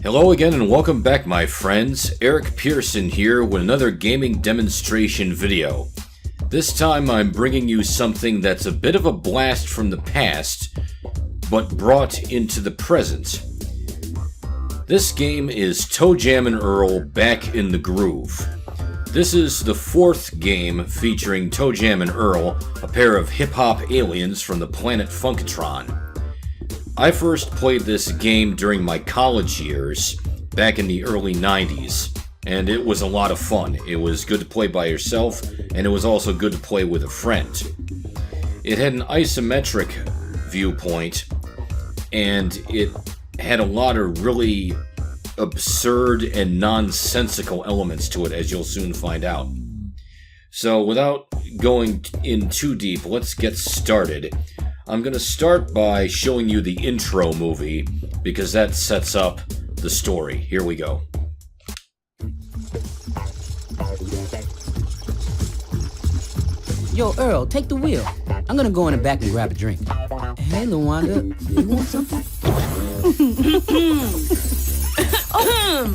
Hello again and welcome back, my friends. Eric Pearson here with another gaming demonstration video. This time I'm bringing you something that's a bit of a blast from the past, but brought into the present. This game is TOEJAM and EARL Back in the Groove. This is the fourth game featuring TOEJAM and EARL, a pair of hip-hop aliens from the planet Funkatron. I first played this game during my college years, back in the early 90s, and it was a lot of fun. It was good to play by yourself, and it was also good to play with a friend. It had an isometric viewpoint, and it had a lot of really absurd and nonsensical elements to it, as you'll soon find out. So without going in too deep, let's get started. I'm going to start by showing you the intro movie, because that sets up the story. Here we go. Yo, Earl, take the wheel. I'm gonna go in the back and grab a drink. Hey, Lawanda, you want something?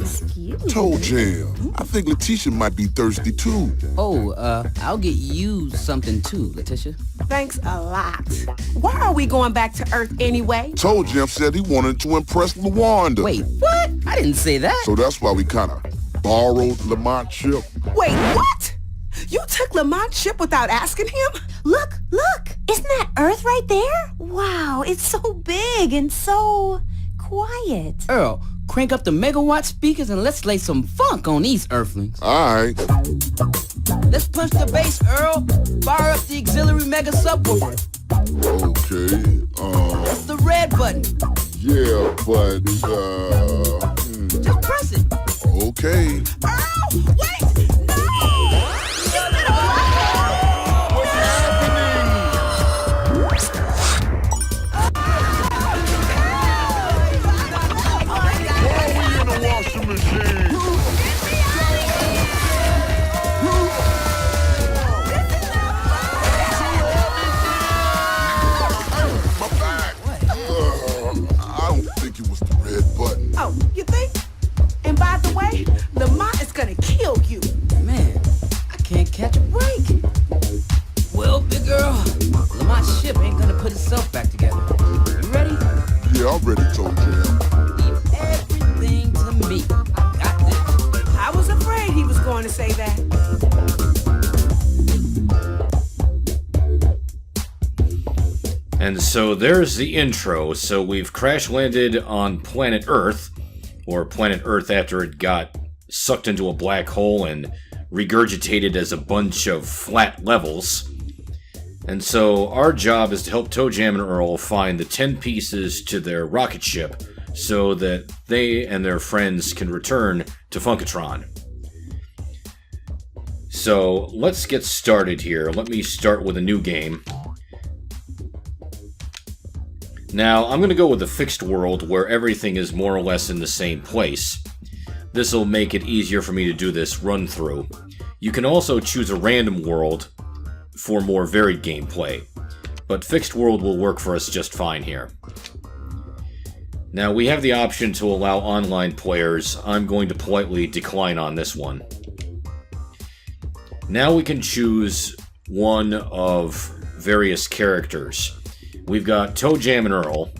Excuse me. TOEJAM. I think Letitia might be thirsty too. Oh, I'll get you something too, Letitia. Thanks a lot. Why are we going back to Earth anyway? TOEJAM said he wanted to impress Lawanda. Wait, what? I didn't say that. So that's why we kind of borrowed Lamont's ship. Wait, what? You took Lamont's ship without asking him? Look! Isn't that Earth right there? Wow, it's so big and so quiet. Earl, crank up the megawatt speakers and let's lay some funk on these Earthlings. All right. Let's punch the bass, Earl. Fire up the auxiliary mega subwoofer. Okay. That's the red button. Yeah, but, Just press it. Okay. Earl, wait! No! You little What's happening? Why are we in the washing machine? My back. I don't think it was the red button. Oh, you think? And by the way, Lamont is gonna kill you. Man, I can't catch a break. Well, big girl, Lamont's ship ain't gonna put itself back together. You ready? Yeah, I'm ready, TOEJAM. Leave everything to me. I got this. I was afraid he was going to say that. And so there's the intro. So we've crash landed on planet Earth, or planet Earth after it got sucked into a black hole and regurgitated as a bunch of flat levels. And so our job is to help TOEJAM and EARL find the 10 pieces to their rocket ship so that they and their friends can return to Funkatron. So let's get started here. Let me start with a new game. Now, I'm going to go with a fixed world where everything is more or less in the same place. This will make it easier for me to do this run-through. You can also choose a random world for more varied gameplay, but fixed world will work for us just fine here. Now, we have the option to allow online players. I'm going to politely decline on this one. Now we can choose one of various characters. We've got TOEJAM and EARL.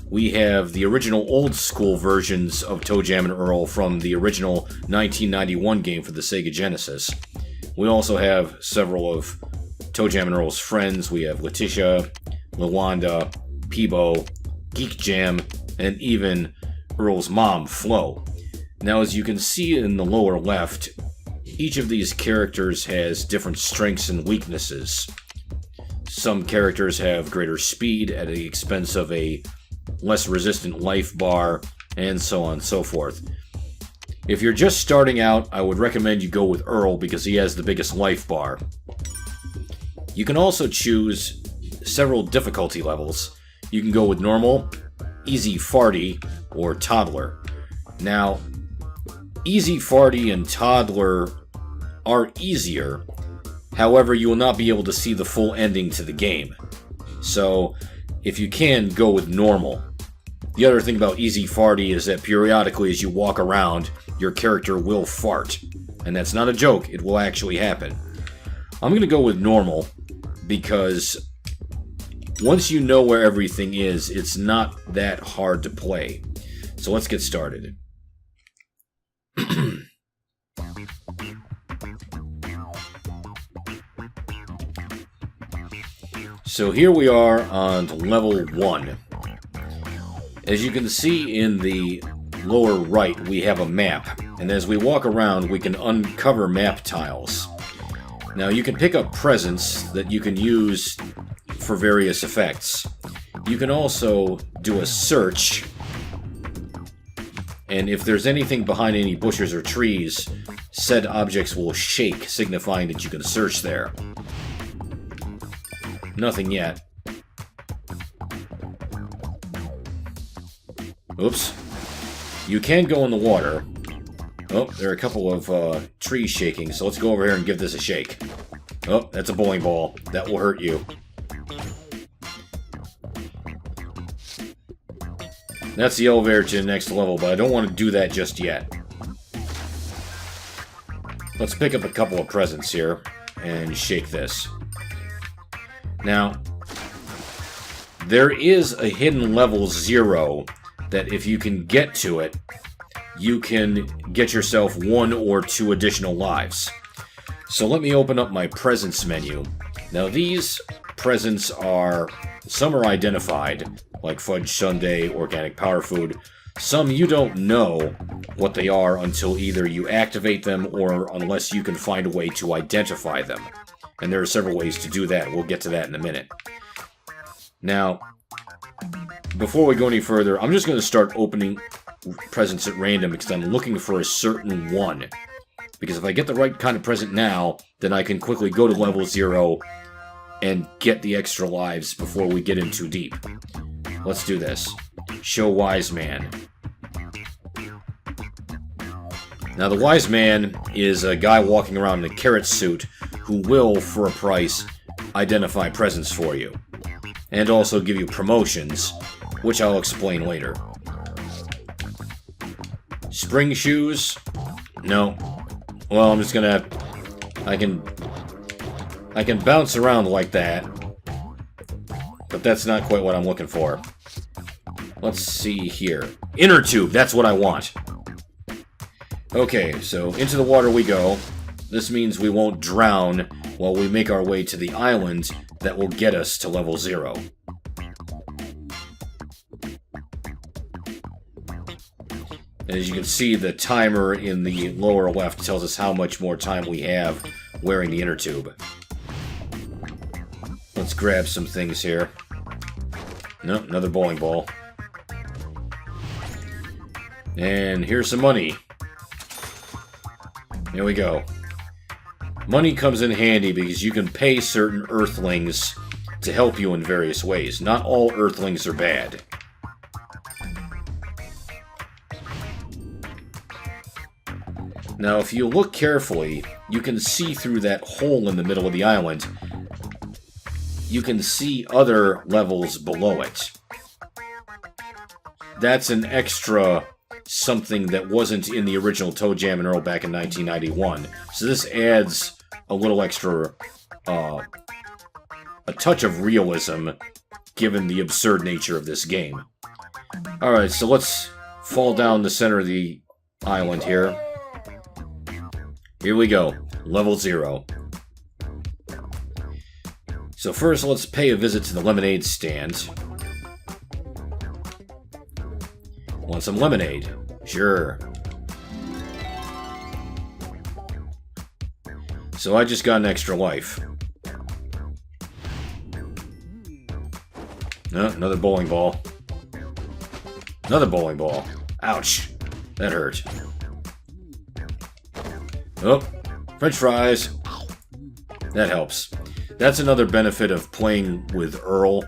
We have the original old-school versions of TOEJAM and EARL from the original 1991 game for the Sega Genesis. We also have several of TOEJAM and EARL's friends. We have Letitia, Lawanda, Peebo, Geek Jam, and even EARL's mom, Flo. Now, as you can see in the lower left, each of these characters has different strengths and weaknesses. Some characters have greater speed at the expense of a less resistant life bar, and so on and so forth. If you're just starting out, I would recommend you go with EARL because he has the biggest life bar. You can also choose several difficulty levels. You can go with normal, easy farty, or toddler. Now, easy farty and toddler are easier. However, you will not be able to see the full ending to the game. So, if you can, go with normal. The other thing about Easy Farty is that periodically as you walk around, your character will fart. And that's not a joke, it will actually happen. I'm going to go with normal, because once you know where everything is, it's not that hard to play. So let's get started. So here we are on level 1. As you can see in the lower right, we have a map. And as we walk around, we can uncover map tiles. Now you can pick up presents that you can use for various effects. You can also do a search, and if there's anything behind any bushes or trees, said objects will shake, signifying that you can search there. Nothing yet. Oops. You can go in the water. Oh, there are a couple of trees shaking, so let's go over here and give this a shake. Oh, that's a bowling ball. That will hurt you. That's the elevator to the next level, but I don't want to do that just yet. Let's pick up a couple of presents here and shake this. Now, there is a hidden level 0 that if you can get to it, you can get yourself 1 or 2 additional lives. So let me open up my presents menu. Now these presents are, some are identified, like fudge sundae, organic power food. Some you don't know what they are until either you activate them or unless you can find a way to identify them. And there are several ways to do that. We'll get to that in a minute. Now, before we go any further, I'm just going to start opening presents at random because I'm looking for a certain one. Because if I get the right kind of present now, then I can quickly go to level 0 and get the extra lives before we get in too deep. Let's do this. Show Wise Man. Now the Wise Man is a guy walking around in a carrot suit who will, for a price, identify presents for you. And also give you promotions, which I'll explain later. Spring shoes? No. Well, I'm just gonna... I can bounce around like that. But that's not quite what I'm looking for. Let's see here. Inner tube, that's what I want. Okay, so into the water we go. This means we won't drown while we make our way to the island that will get us to level 0. As you can see, the timer in the lower left tells us how much more time we have wearing the inner tube. Let's grab some things here. No, another bowling ball. And here's some money. Here we go. Money comes in handy because you can pay certain Earthlings to help you in various ways. Not all Earthlings are bad. Now, if you look carefully, you can see through that hole in the middle of the island. You can see other levels below it. That's an extra something that wasn't in the original TOEJAM and EARL back in 1991. So this adds a little extra, a touch of realism, given the absurd nature of this game. Alright, so let's fall down the center of the island here. Here we go, level 0. So first, let's pay a visit to the lemonade stand. Want some lemonade? Sure. So I just got an extra life. No, another bowling ball. Another bowling ball. Ouch. That hurt. Oh, French fries. That helps. That's another benefit of playing with EARL.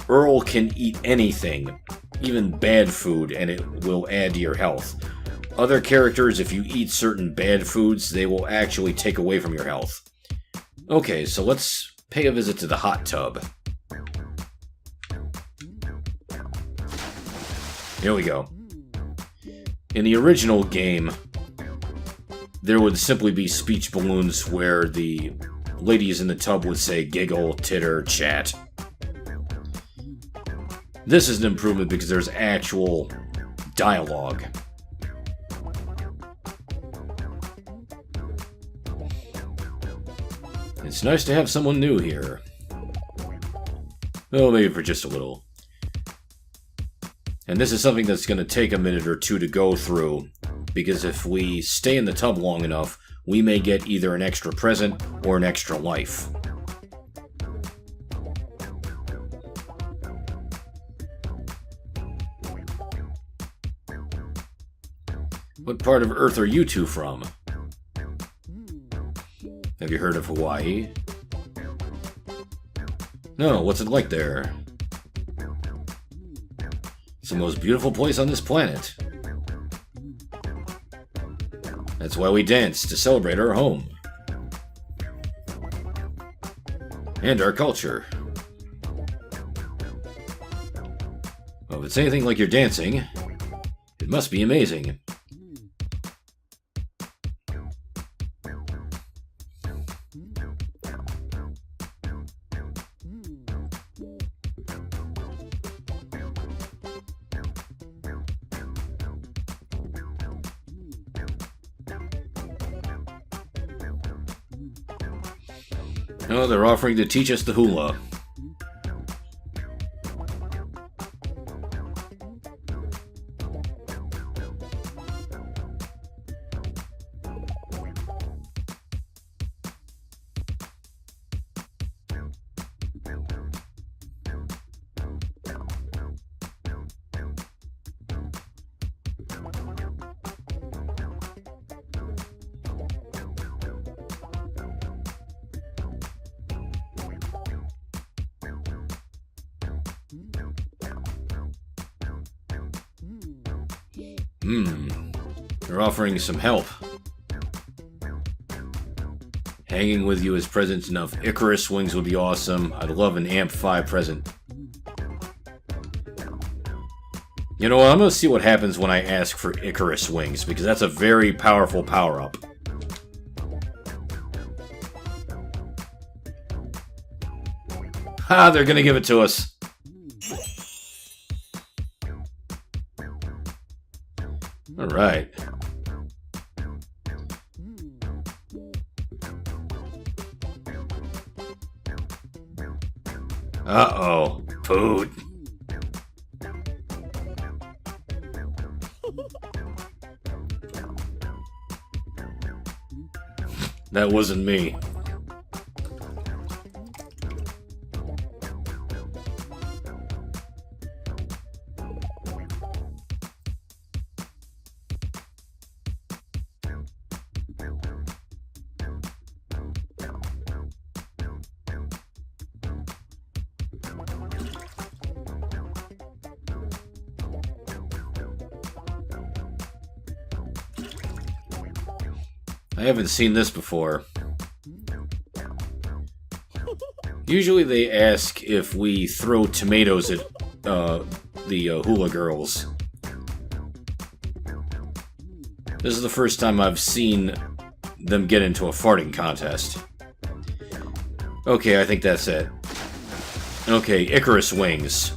EARL can eat anything, even bad food, and it will add to your health. Other characters, if you eat certain bad foods, they will actually take away from your health. Okay, so let's pay a visit to the hot tub. Here we go. In the original game, there would simply be speech balloons where the ladies in the tub would say giggle, titter, chat. This is an improvement because there's actual dialogue. It's nice to have someone new here. Oh, maybe for just a little. And this is something that's going to take a minute or two to go through, because if we stay in the tub long enough, we may get either an extra present or an extra life. What part of Earth are you two from? Have you heard of Hawaii? No, what's it like there? It's the most beautiful place on this planet. That's why we dance, to celebrate our home. And our culture. Well, if it's anything like your dancing, it must be amazing. Oh, they're offering to teach us the hula. They're offering some help. Hanging with you as presents enough. Icarus wings would be awesome. I'd love an Amp 5 present. You know what? I'm gonna see what happens when I ask for Icarus wings, because that's a very powerful power-up. Ha! They're gonna give it to us. Alright. Uh-oh. Food. That wasn't me. I haven't seen this before. Usually they ask if we throw tomatoes at the hula girls. This is the first time I've seen them get into a farting contest. Okay, I think that's it. Okay, Icarus wings.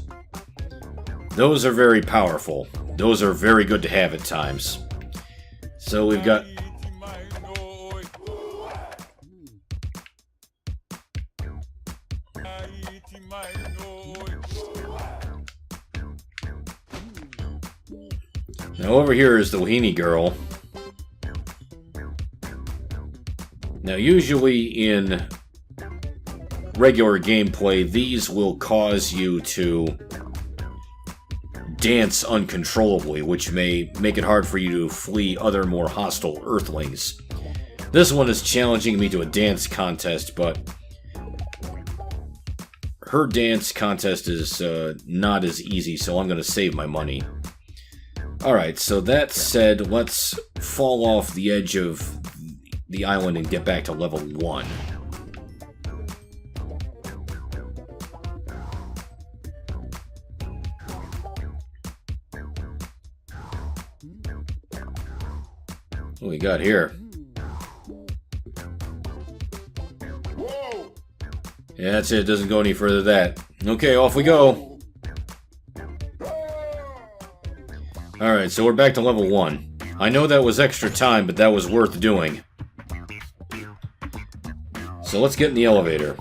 Those are very powerful. Those are very good to have at times. So we've got... Now over here is the Wahini girl. Now usually in regular gameplay, these will cause you to dance uncontrollably, which may make it hard for you to flee other more hostile Earthlings. This one is challenging me to a dance contest, but her dance contest is not as easy, so I'm going to save my money. Alright, so that said, let's fall off the edge of the island and get back to level 1. What do we got here? Yeah, that's it. It doesn't go any further than that. Okay, off we go. Alright, so we're back to level 1. I know that was extra time, but that was worth doing. So let's get in the elevator.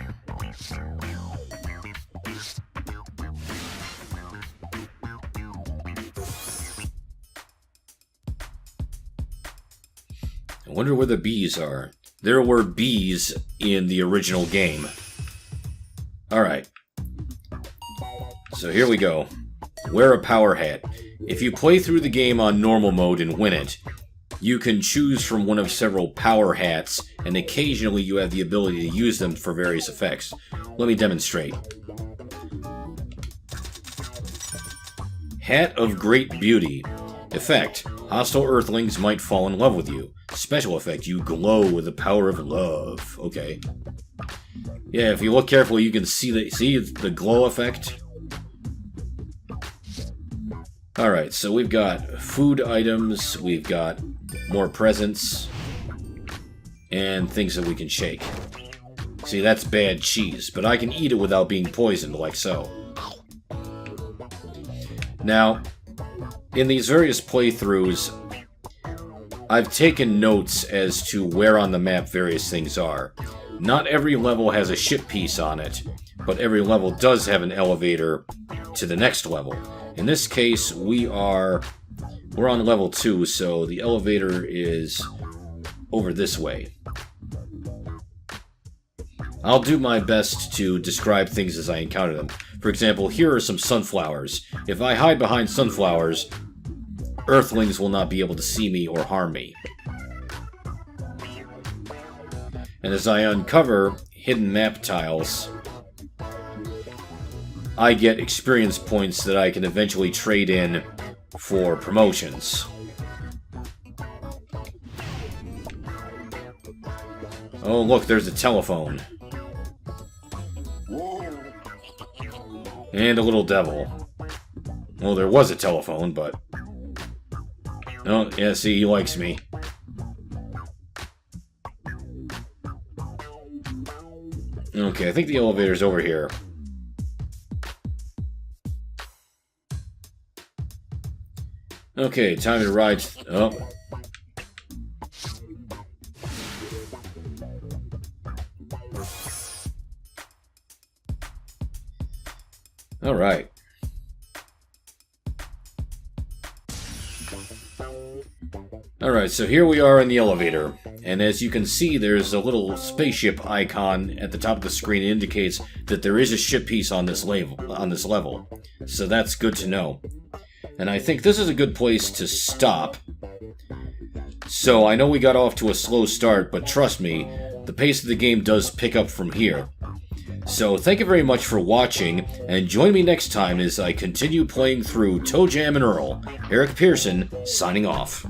I wonder where the bees are. There were bees in the original game. Alright. So here we go. Wear a power hat. If you play through the game on normal mode and win it, you can choose from one of several power hats, and occasionally you have the ability to use them for various effects. Let me demonstrate. Hat of Great Beauty. Effect. Hostile Earthlings might fall in love with you. Special effect. You glow with the power of love. Okay. Yeah, if you look carefully, you can see the glow effect. Alright, so we've got food items, we've got more presents, and things that we can shake. See, that's bad cheese, but I can eat it without being poisoned, like so. Now, in these various playthroughs, I've taken notes as to where on the map various things are. Not every level has a ship piece on it, but every level does have an elevator to the next level. In this case, we're on level 2, so the elevator is over this way. I'll do my best to describe things as I encounter them. For example, here are some sunflowers. If I hide behind sunflowers, Earthlings will not be able to see me or harm me. And as I uncover hidden map tiles, I get experience points that I can eventually trade in for promotions. Oh, look, there's a telephone. And a little devil. Well, there was a telephone, but... Oh, yeah, see, he likes me. Okay, I think the elevator's over here. Okay, time to ride... Oh. Alright. Alright, so here we are in the elevator. And as you can see, there's a little spaceship icon at the top of the screen that indicates that there is a ship piece on this level. So that's good to know. And I think this is a good place to stop. So I know we got off to a slow start, but trust me, the pace of the game does pick up from here. So thank you very much for watching, and join me next time as I continue playing through TOEJAM and EARL. Eric Pearson, signing off.